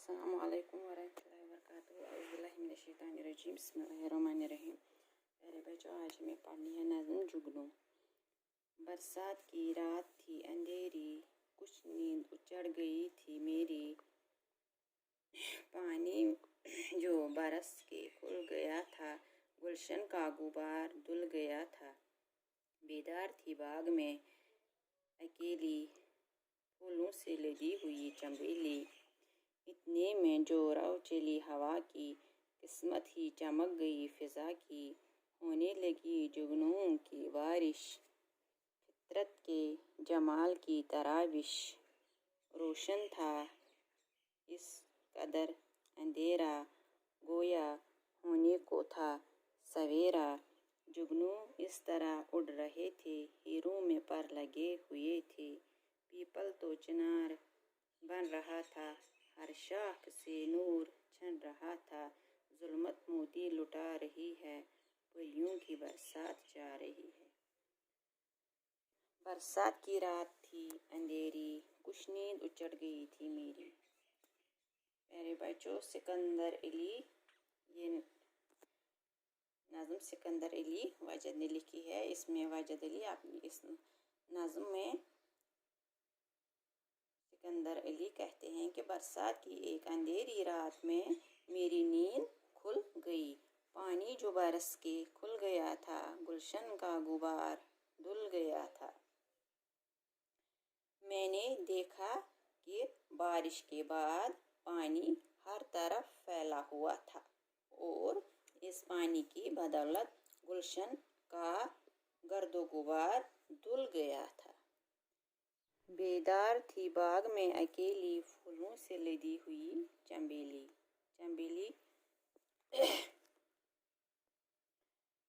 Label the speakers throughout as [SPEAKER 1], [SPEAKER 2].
[SPEAKER 1] अस्सलामु अलैकुम वरहमतुल्लाहि वबरकातुहू। औज़ु बिल्लाहि मिनश्शैतानिर्रजीम। बिस्मिल्लाहिर्रहमानिर्रहीम। प्यारे बच्चों, आज हमें पढ़नी है नज़्म जुगनू। बरसात की रात थी अंधेरी, कुछ नींद उचड़ गई थी मेरी। पानी जो बरस के खुल गया था, गुलशन का गुबार धुल गया था। बेदार थी बाग में अकेली, फूलों से लदी हुई चमेली। इतने में जोराव चली हवा की, किस्मत ही चमक गई फिजा की। होने लगी जुगनुओं की बारिश, फितरत के जमाल की तराविश। रोशन था इस कदर अंधेरा, गोया होने को था सवेरा। जुगनू इस तरह उड़ रहे थे, हीरों में पर लगे हुए थे। पीपल तो चिनार बन रहा था, हर शाख से नूर छन रहा था। जुल्मत मोती लुटा रही है, परियों की बरसात जा रही है। बरसात की रात थी अंधेरी, कुछ नींद उचड़ गई थी मेरी। मेरे बच्चों, सिकंदर अली, ये नज़्म सिकंदर अली वाजद ने लिखी है। इसमें वाजद अली अपनी इस नज़्म में सिकंदर अली कहते हैं कि बरसात की एक अंधेरी रात में मेरी नींद खुल गई। पानी जो बरस के खुल गया था, गुलशन का गुबार धुल गया था। मैंने देखा कि बारिश के बाद पानी हर तरफ फैला हुआ था और इस पानी की बदौलत गुलशन का गर्दो गुबार धुल गया था। बेदार थी बाग में अकेली, फूलों से लदी हुई चमेली।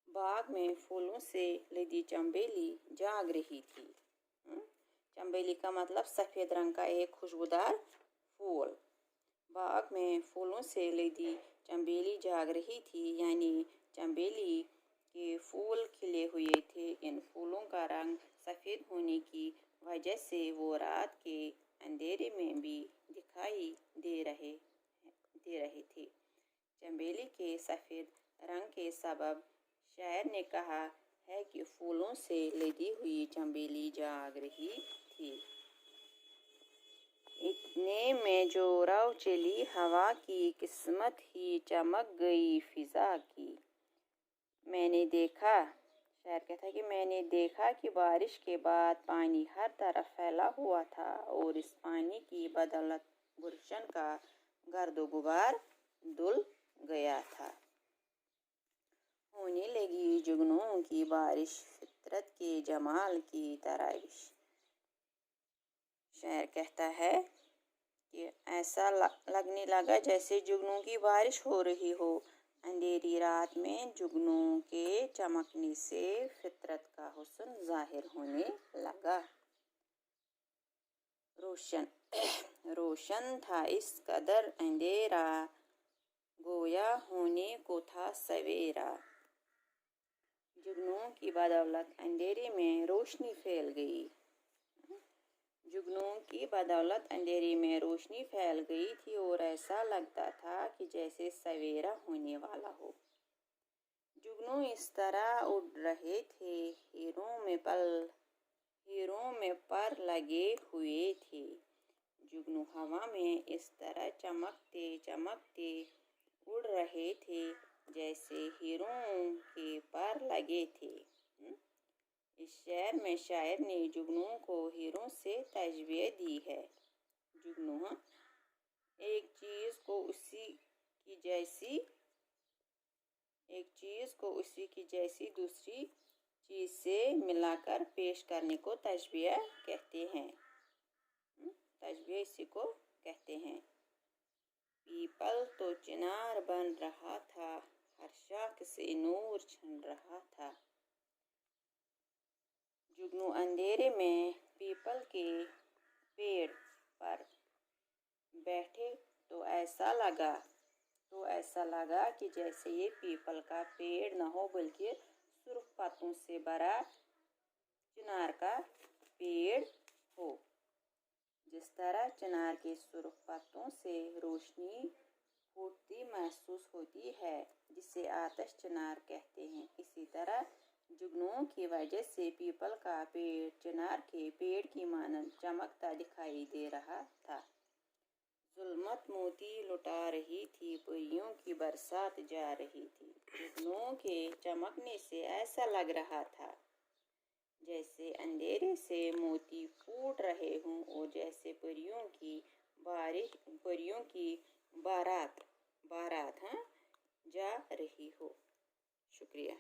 [SPEAKER 1] बाग में फूलों से लदी चमेली जाग रही थी। चमेली का मतलब सफ़ेद रंग का एक खुशबूदार फूल। बाग में फूलों से लदी चमेली जाग रही थी, यानी चमेली के फूल खिले हुए थे। इन फूलों का रंग सफ़ेद होने की वजह से वो रात के अंधेरे में भी दिखाई दे रहे थे। चमेली के सफ़ेद रंग के सबब शायर ने कहा है कि फूलों से लदी हुई चमेली जाग रही थी। इतने में जोराव चली हवा की, किस्मत ही चमक गई फिजा की। मैंने देखा, शायर कहता है कि मैंने देखा कि बारिश के बाद पानी हर तरफ फैला हुआ था और इस पानी की बदौलत गुलशन का गर्दो गुबार धुल गया था। होने लगी जुगनुओं की बारिश, फितरत के जमाल की तराविश। शायर कहता है कि ऐसा लगने लगा जैसे जुगनुओं की बारिश हो रही हो। अंधेरी रात में जुगनुओं के चमकने से फितरत का हुस्न जाहिर होने लगा। रोशन था इस कदर अंधेरा, गोया होने को था सवेरा। जुगनुओं की बदौलत अंधेरे में रोशनी फैल गई। जुगनुओं की बदौलत अंधेरे में रोशनी फैल गई थी और ऐसा लगता था कि जैसे सवेरा होने वाला हो। जुगनू इस तरह उड़ रहे थे, हीरों में पर लगे हुए थे। जुगनू हवा में इस तरह चमकते चमकते उड़ रहे थे जैसे हीरों के पर लगे थे। इस शेर में शायर ने जुगनुओं को हीरों से तशबीह दी है। जुगनू एक चीज़ को उसी की जैसी दूसरी चीज़ से मिलाकर पेश करने को तशबीह कहते हैं। तशबीह इसी को कहते हैं। पीपल तो चिनार बन रहा था, हर शाख से नूर छन रहा था। जुगनू अंधेरे में पीपल के पेड़ पर बैठे तो ऐसा लगा कि जैसे ये पीपल का पेड़ न हो बल्कि सुर्ख पत्तों से भरा चिनार का पेड़ हो। جس طرح چنار کے سرخ پتوں سے روشنی پھوٹتی محسوس ہوتی ہے جسے آتش چنار کہتے ہیں، اسی طرح جگنوں کی وجہ سے پیپل کا پیڑ چنار کے پیڑ کی مانند چمکتا دکھائی دے رہا تھا۔ ظلمت موتی لٹا رہی تھی، پریوں کی برسات جا رہی تھی۔ جگنوں کے چمکنے سے ایسا لگ رہا تھا جیسے اندھیرے سے موتی پھوٹ رہے ہوں اور جیسے پریوں کی بارات جا رہی ہو۔ شکریہ۔